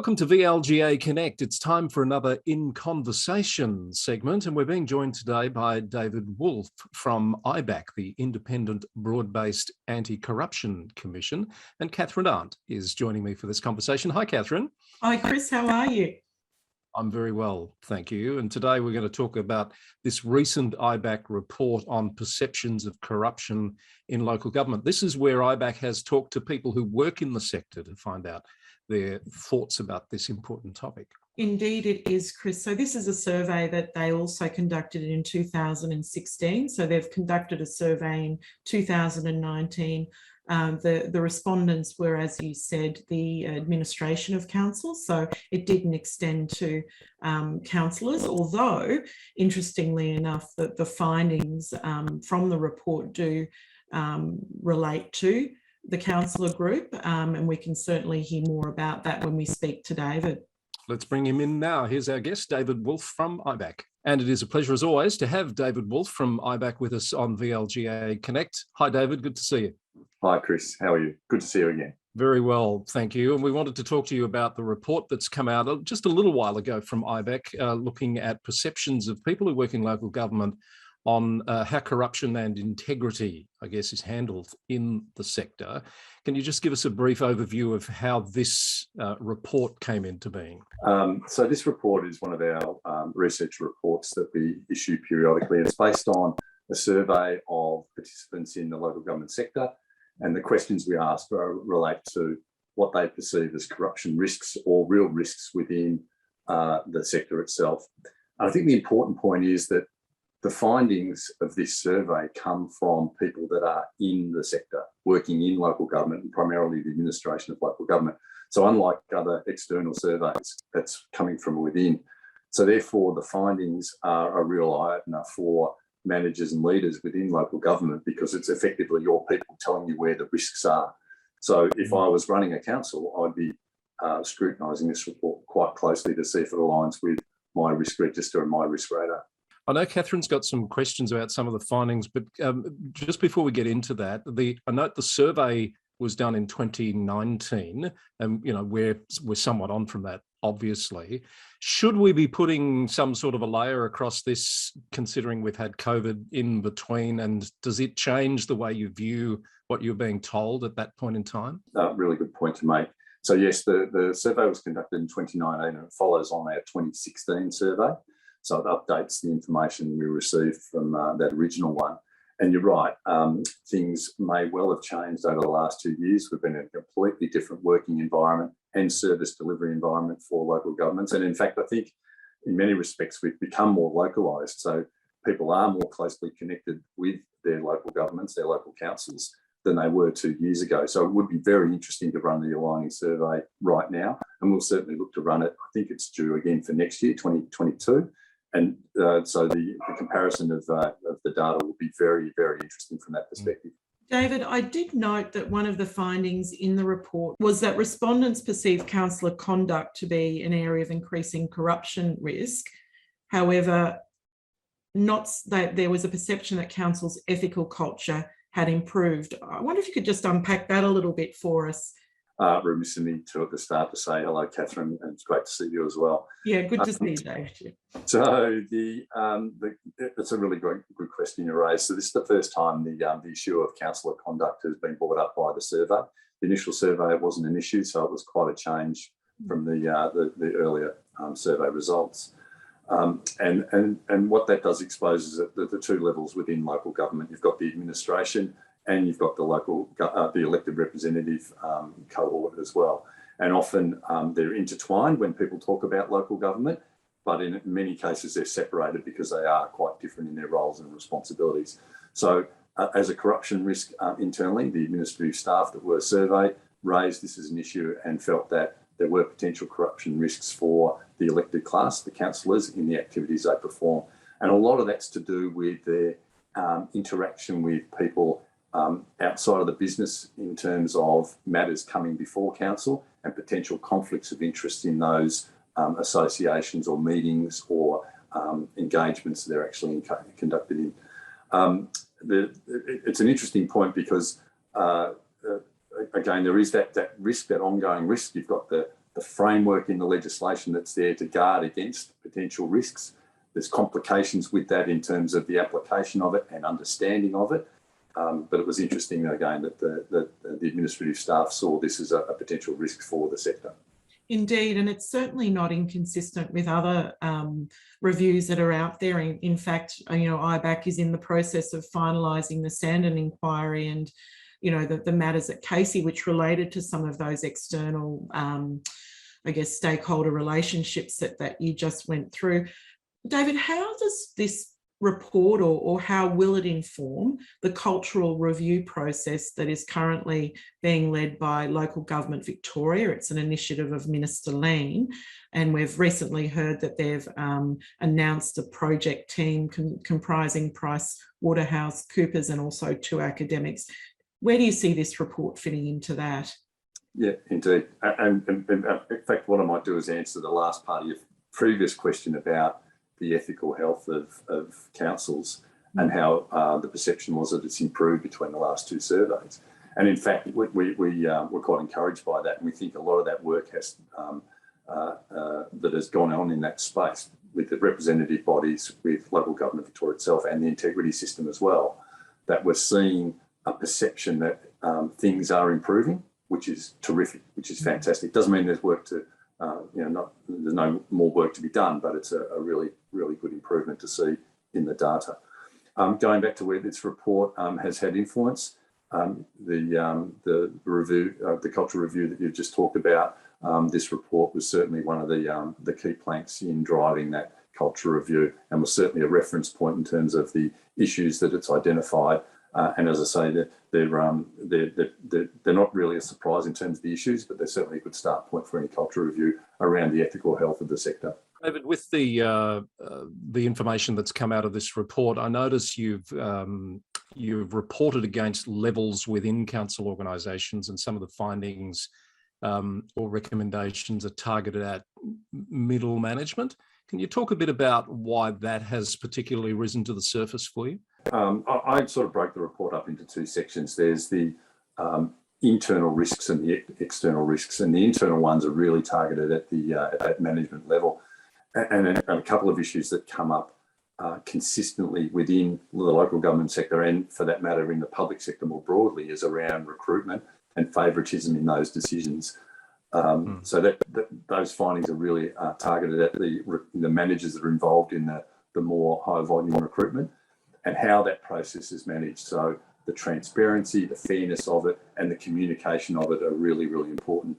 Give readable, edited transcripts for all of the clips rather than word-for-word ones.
Welcome to VLGA Connect. It's time for another In Conversation segment, and we're being joined today by David Wolff from IBAC, the Independent Broad-Based Anti-Corruption Commission, and Kathryn Arndt is joining me for this conversation. Hi, Kathryn. Hi, Chris. How are you? I'm very well, thank you. And today we're going to talk about this recent IBAC report on perceptions of corruption in local government. This is where IBAC has talked to people who work in the sector to find out their thoughts about this important topic. Indeed it is, Chris. So this is a survey that they also conducted in 2016. So they've conducted a survey in 2019. The respondents were, as you said, the administration of council. So it didn't extend to councillors, although, interestingly enough, the findings from the report do relate to the councillor group, and we can certainly hear more about that when we speak to David. Let's bring him in now. Here's our guest, David Wolff from IBAC. And it is a pleasure, as always, to have David Wolff from IBAC with us on VLGA Connect. Hi, David. Good to see you. Hi, Chris. How are you? Good to see you again. Very well, thank you. And we wanted to talk to you about the report that's come out just a little while ago from IBAC, looking at perceptions of people who work in local government on how corruption and integrity, I guess, is handled in the sector. Can you just give us a brief overview of how this report came into being? So this report is one of our research reports that we issue periodically. It's based on a survey of participants in the local government sector, and the questions we ask relate to what they perceive as corruption risks or real risks within the sector itself. And I think the important point is that the findings of this survey come from people that are in the sector, working in local government, and primarily the administration of local government. So unlike other external surveys, that's coming from within. So therefore, the findings are a real eye-opener for managers and leaders within local government, because it's effectively your people telling you where the risks are. So if I was running a council, I'd be scrutinising this report quite closely to see if it aligns with my risk register and my risk radar. I know Kathryn's got some questions about some of the findings, but just before we get into that, I note the survey was done in 2019, and we're somewhat on from that, obviously. Should we be putting some sort of a layer across this, considering we've had COVID in between, and does it change the way you view what you're being told at that point in time? Really good point to make. So yes, the survey was conducted in 2019 and it follows on our 2016 survey. So it updates the information we received from that original one. And you're right, things may well have changed over the last 2 years. We've been in a completely different working environment and service delivery environment for local governments. And in fact, I think in many respects, we've become more localised. So people are more closely connected with their local governments, their local councils, than they were 2 years ago. So it would be very interesting to run the aligning survey right now. And we'll certainly look to run it. I think it's due again for next year, 2022. And so the comparison of the data will be very, very interesting from that perspective. David, I did note that one of the findings in the report was that respondents perceive councillor conduct to be an area of increasing corruption risk. However, not that there was a perception that council's ethical culture had improved. I wonder if you could just unpack that a little bit for us. Remiss of me to at the start to say hello, Kathryn, and it's great to see you as well. Yeah, good to see you, Dave. So it's a really good question you raised. So this is the first time the issue of councillor conduct has been brought up by the survey. The initial survey, it wasn't an issue, so it was quite a change from the earlier survey results. And what that does expose is that the two levels within local government. You've got the administration, and you've got the elected representative cohort as well. And often they're intertwined when people talk about local government, but in many cases they're separated because they are quite different in their roles and responsibilities. So as a corruption risk internally, the administrative staff that were surveyed raised this as an issue and felt that there were potential corruption risks for the elected class, the councillors, in the activities they perform. And a lot of that's to do with their interaction with people outside of the business in terms of matters coming before council and potential conflicts of interest in those associations or meetings or engagements that they're actually conducted in. It's an interesting point because again, there is that risk, that ongoing risk. You've got the the framework in the legislation that's there to guard against potential risks. There's complications with that in terms of the application of it and understanding of it. But it was interesting, again, that the administrative staff saw this as a potential risk for the sector. Indeed, and it's certainly not inconsistent with other reviews that are out there. In fact, IBAC is in the process of finalising the Sandon inquiry and, the matters at Casey, which related to some of those external, I guess, stakeholder relationships that you just went through. David, how does this report or how will it inform the cultural review process that is currently being led by Local Government Victoria? It's an initiative of Minister Lean, and we've recently heard that they've announced a project team comprising PricewaterhouseCoopers and also 2 academics. Where do you see this report fitting into that? Yeah, indeed. And in fact, what I might do is answer the last part of your previous question about the ethical health of councils and how the perception was that it's improved between the last 2 surveys. And in fact, we're quite encouraged by that. And we think a lot of that work has that has gone on in that space with the representative bodies, with Local Government Victoria itself and the integrity system as well, that we're seeing a perception that things are improving, which is terrific, which is fantastic. Doesn't mean there's work to there's no more work to be done, but it's a really, really good improvement to see in the data. Going back to where this report has had influence, the review, the cultural review that you've just talked about, this report was certainly one of the key planks in driving that cultural review, and was certainly a reference point in terms of the issues that it's identified. And as I say, they're not really a surprise in terms of the issues, but they're certainly a good start point for any cultural review around the ethical health of the sector. David, with the information that's come out of this report, I notice you've reported against levels within council organisations, and some of the findings or recommendations are targeted at middle management. Can you talk a bit about why that has particularly risen to the surface for you? I sort of broke the report up into 2 sections. There's the internal risks and the external risks, and the internal ones are really targeted at that management level, and a couple of issues that come up consistently within the local government sector, and for that matter in the public sector more broadly, is around recruitment and favouritism in those decisions. So those findings are really targeted at the managers that are involved in the more high volume recruitment, and how that process is managed. So the transparency, the fairness of it, and the communication of it are really, really important.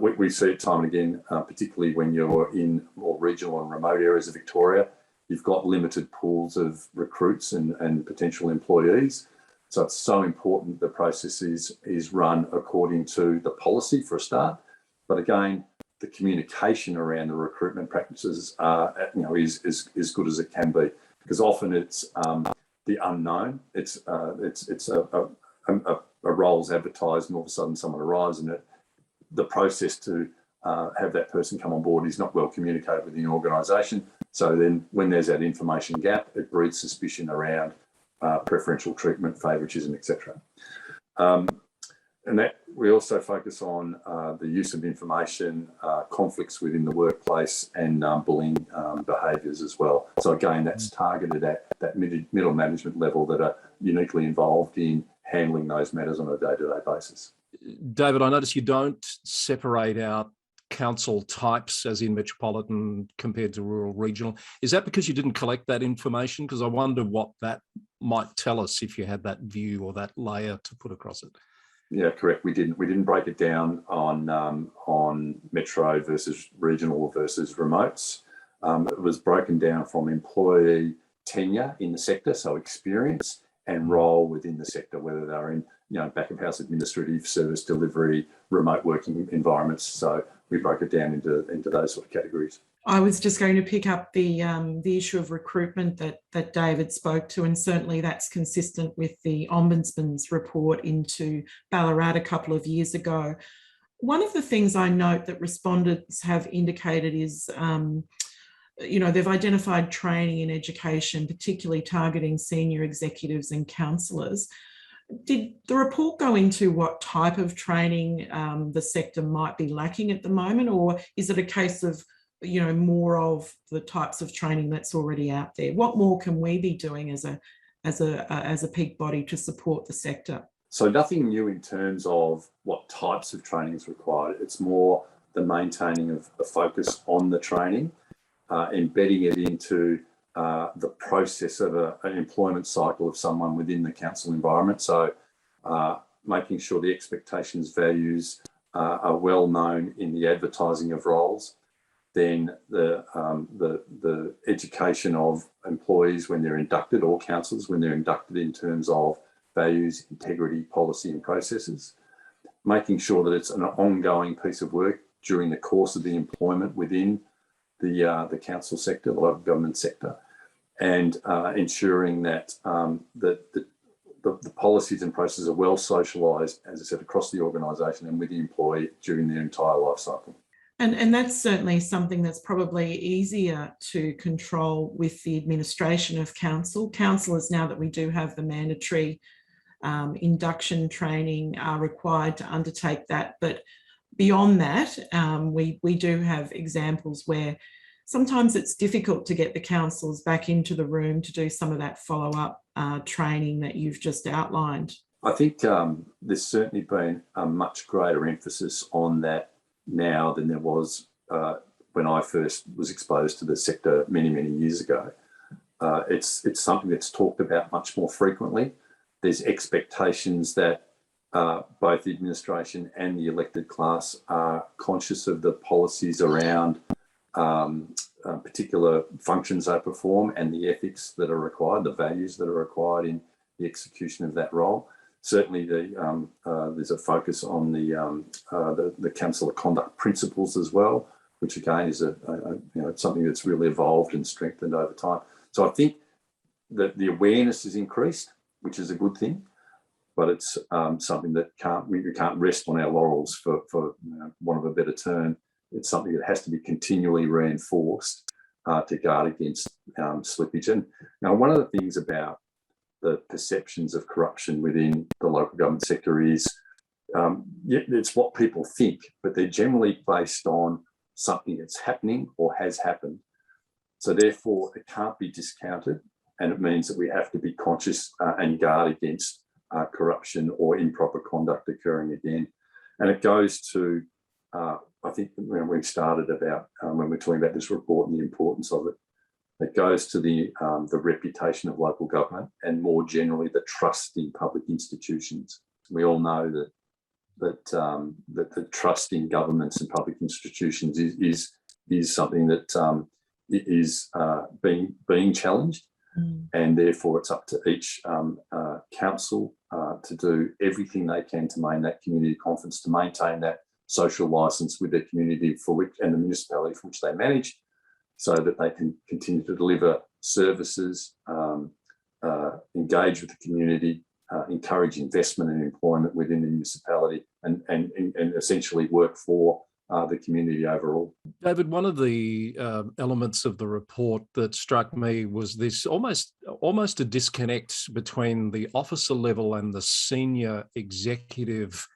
We see it time and again, particularly when you're in more regional and remote areas of Victoria. You've got limited pools of recruits and potential employees. So it's so important the process is run according to the policy for a start. But again, the communication around the recruitment practices is as good as it can be, because often it's the unknown. It's a role's advertised, and all of a sudden someone arrives, and the process to have that person come on board is not well communicated within the organisation. So then, when there's that information gap, it breeds suspicion around preferential treatment, favouritism, etc. And that we also focus on the use of information, conflicts within the workplace, and bullying behaviours as well. So again, that's targeted at that middle management level that are uniquely involved in handling those matters on a day-to-day basis. David, I notice you don't separate out council types, as in metropolitan compared to rural, regional. Is that because you didn't collect that information? Because I wonder what that might tell us if you had that view or that layer to put across it. Yeah, correct. We didn't break it down on metro versus regional versus remotes. It was broken down from employee tenure in the sector, so experience, and role within the sector, whether they're in back of house administrative, service delivery, remote working environments. So we broke it down into those sort of categories. I was just going to pick up the issue of recruitment that David spoke to, and certainly that's consistent with the Ombudsman's report into Ballarat a couple of years ago. One of the things I note that respondents have indicated is, they've identified training and education, particularly targeting senior executives and councillors. Did the report go into what type of training the sector might be lacking at the moment, or is it a case of, you know, more of the types of training that's already out there? What more can we be doing as a peak body to support the sector? So nothing new in terms of what types of training is required. It's more the maintaining of the focus on the training, embedding it into the process of an employment cycle of someone within the council environment. So making sure the expectations, values are well known in the advertising of roles. Then the education of employees when they're inducted, or councillors when they're inducted, in terms of values, integrity, policy and processes. Making sure that it's an ongoing piece of work during the course of the employment within the council sector, the local government sector, and ensuring that the policies and processes are well socialised, as I said, across the organisation and with the employee during their entire life cycle. And that's certainly something that's probably easier to control with the administration of council. Councillors, now that we do have the mandatory induction training, are required to undertake that. But beyond that, we do have examples where sometimes it's difficult to get the councillors back into the room to do some of that follow-up training that you've just outlined. I think there's certainly been a much greater emphasis on that now than there was when I first was exposed to the sector many, many years ago. It's something that's talked about much more frequently. There's expectations that both the administration and the elected class are conscious of the policies around particular functions they perform and the ethics that are required, the values that are required in the execution of that role. Certainly, there's a focus on the councillor conduct principles as well, which again is something that's really evolved and strengthened over time. So I think that the awareness has increased, which is a good thing, but it's something that we can't rest on our laurels for want of a better term. It's something that has to be continually reinforced to guard against slippage. And now, one of the things about the perceptions of corruption within the local government sector is it's what people think, but they're generally based on something that's happening or has happened. So therefore, it can't be discounted, and it means that we have to be conscious and guard against corruption or improper conduct occurring again. And it goes to, I think when we started about, when we're talking about this report and the importance of it, it goes to the reputation of local government and more generally the trust in public institutions. We all know that the trust in governments and public institutions is something that is being challenged, and therefore it's up to each council to do everything they can to maintain that community confidence, to maintain that social licence with their community for which, and the municipality for which they manage, so that they can continue to deliver services, engage with the community, encourage investment and employment within the municipality, and essentially work for the community overall. David, one of the elements of the report that struck me was this almost a disconnect between the officer level and the senior executive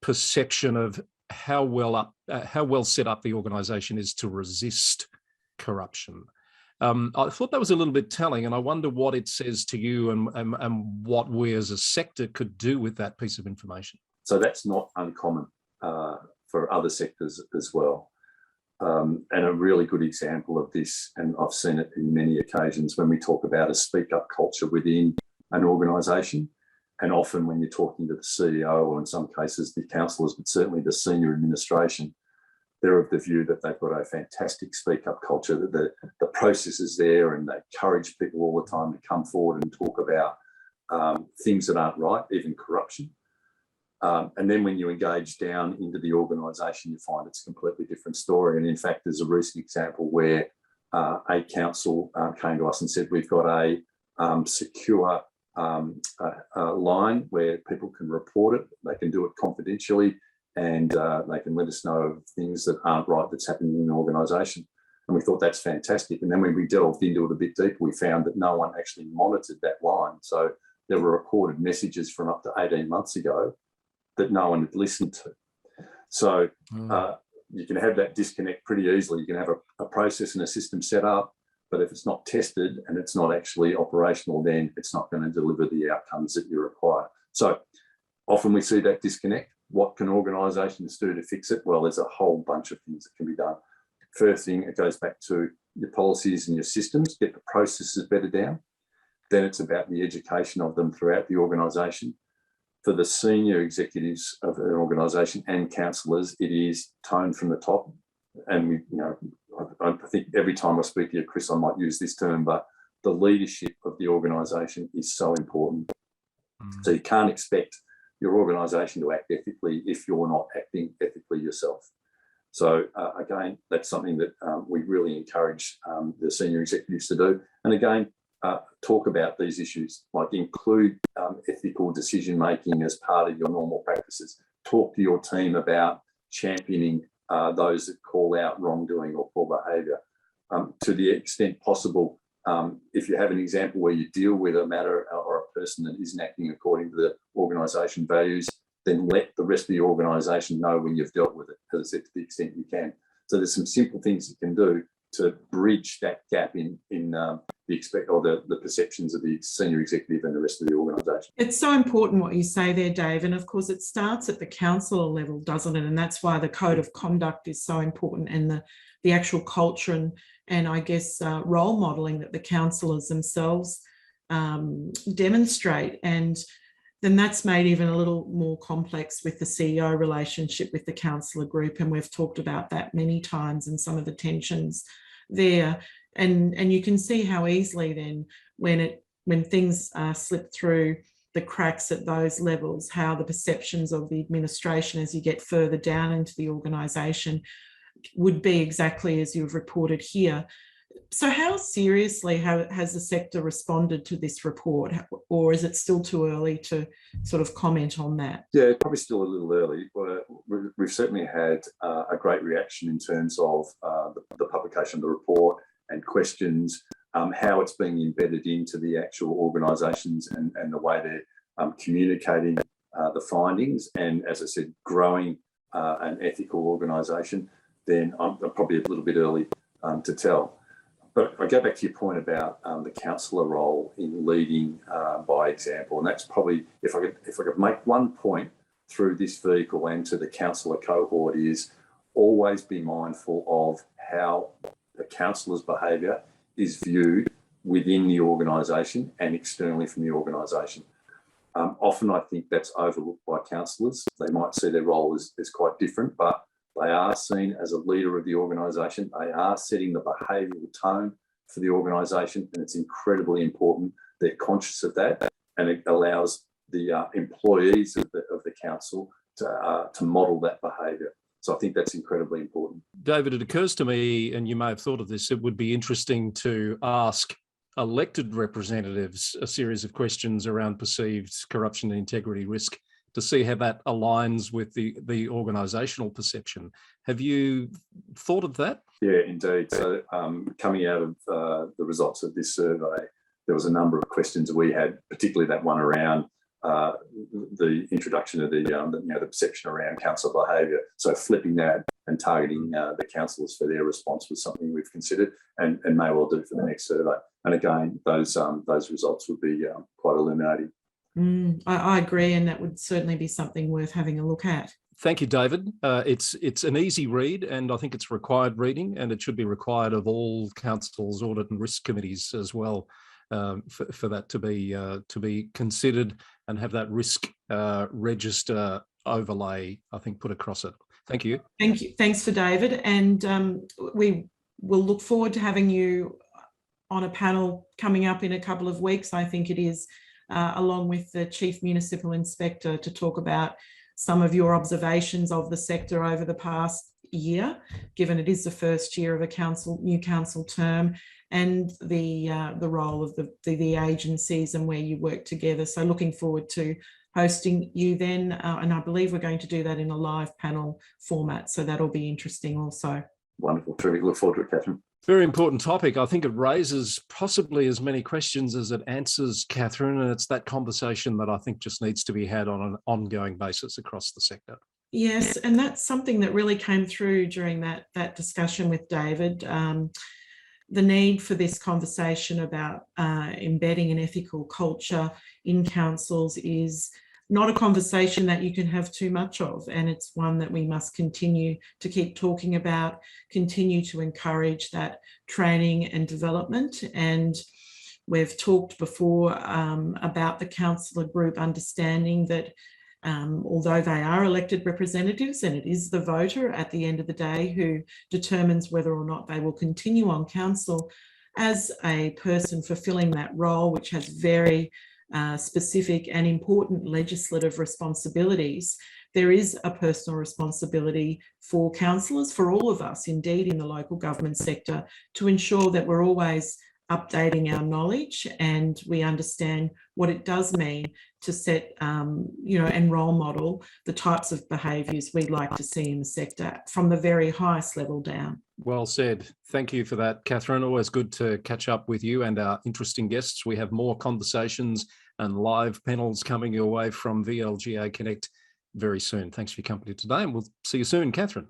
perception of how well set up the organisation is to resist corruption. I thought that was a little bit telling, and I wonder what it says to you and what we as a sector could do with that piece of information. So that's not uncommon for other sectors as well. And a really good example of this, and I've seen it in many occasions when we talk about a speak up culture within an organisation. And often when you're talking to the CEO, or in some cases the councillors, but certainly the senior administration, they're of the view that they've got a fantastic speak up culture, that the process is there, and they encourage people all the time to come forward and talk about things that aren't right, even corruption. And then when you engage down into the organisation, you find it's a completely different story. And in fact, there's a recent example where a council came to us and said, we've got a secure line where people can report it. They can do it confidentially, and they can let us know of things that aren't right that's happening in the organisation. And we thought that's fantastic. And then when we delved into it a bit deeper, we found that no one actually monitored that line. So there were recorded messages from up to 18 months ago that no one had listened to. So you can have that disconnect pretty easily. You can have a process and a system set up, but if it's not tested and it's not actually operational, then it's not going to deliver the outcomes that you require. So often we see that disconnect. What can organisations do to fix it? Well, there's a whole bunch of things that can be done. First thing, it goes back to your policies and your systems, get the processes better down. Then it's about the education of them throughout the organisation. For the senior executives of an organisation and councillors, it is toned from the top. And we, I think every time I speak to you, Chris, I might use this term, but the leadership of the organisation is so important. So you can't expect your organisation to act ethically if you're not acting ethically yourself. So again, that's something that we really encourage the senior executives to do. And again, talk about these issues, like include ethical decision making as part of your normal practices. Talk to your team about championing those that call out wrongdoing or poor behaviour. To the extent possible, if you have an example where you deal with a matter or a person that isn't acting according to the organisation values, then let the rest of the organisation know when you've dealt with it, as I said, to the extent you can. So there's some simple things you can do to bridge that gap in the perceptions of the senior executive and the rest of the organisation. It's so important what you say there, Dave. And of course, it starts at the councillor level, doesn't it? And that's why the code of conduct is so important, and the actual culture and I guess role modelling that the councillors themselves demonstrate. And then that's made even a little more complex with the CEO relationship with the councillor group. And we've talked about that many times and some of the tensions there. And you can see how easily then when things slip through the cracks at those levels, how the perceptions of the administration as you get further down into the organisation would be exactly as you've reported here. So how seriously has the sector responded to this report, or is it still too early to sort of comment on that? Yeah, probably still a little early. We've certainly had a great reaction in terms of the publication of the report and questions, how it's being embedded into the actual organisations and the way they're communicating the findings. And as I said, growing an ethical organisation, then I'm probably a little bit early to tell. But I go back to your point about the councillor role in leading by example, and that's probably, if I could make one point through this vehicle and to the councillor cohort, is always be mindful of how the councillor's behaviour is viewed within the organisation and externally from the organisation. Often I think that's overlooked by councillors. They might see their role as quite different, but they are seen as a leader of the organisation. They are setting the behavioural tone for the organisation, and it's incredibly important. They're conscious of that, and it allows the employees of the council to model that behaviour. So I think that's incredibly important. David, it occurs to me, and you may have thought of this, it would be interesting to ask elected representatives a series of questions around perceived corruption and integrity risk to see how that aligns with the organisational perception. Have you thought of that? Yeah, indeed. So coming out of the results of this survey, there was a number of questions we had, particularly that one around the introduction of the perception around council behaviour. So flipping that and targeting the councillors for their response was something we've considered and may well do for the next survey. And again, those results would be quite illuminating. I agree, and that would certainly be something worth having a look at. Thank you, David. It's an easy read, and I think it's required reading, and it should be required of all councils, audit and risk committees as well, for that to be considered and have that risk register overlay, I think, put across it. Thank you. Thank you. Thanks for David, and we will look forward to having you on a panel coming up in a couple of weeks, I think it is. Along with the Chief Municipal Inspector, to talk about some of your observations of the sector over the past year, given it is the first year of a new council term, and the role of the agencies and where you work together. So looking forward to hosting you then, and I believe we're going to do that in a live panel format, so that'll be interesting also. Wonderful, terrific. Look forward to it, Kathryn. Very important topic. I think it raises possibly as many questions as it answers, Kathryn, and it's that conversation that I think just needs to be had on an ongoing basis across the sector. Yes, and that's something that really came through during that discussion with David. The need for this conversation about embedding an ethical culture in councils is not a conversation that you can have too much of, and it's one that we must continue to keep talking about, continue to encourage that training and development. And we've talked before about the councillor group understanding that although they are elected representatives, and it is the voter at the end of the day who determines whether or not they will continue on council, as a person fulfilling that role, which has very specific and important legislative responsibilities, there is a personal responsibility for councillors, for all of us, indeed, in the local government sector, to ensure that we're always updating our knowledge and we understand what it does mean to set, and role model the types of behaviours we'd like to see in the sector from the very highest level down. Well said. Thank you for that, Kathryn. Always good to catch up with you and our interesting guests. We have more conversations and live panels coming your way from VLGA Connect very soon. Thanks for your company today, and we'll see you soon, Kathryn.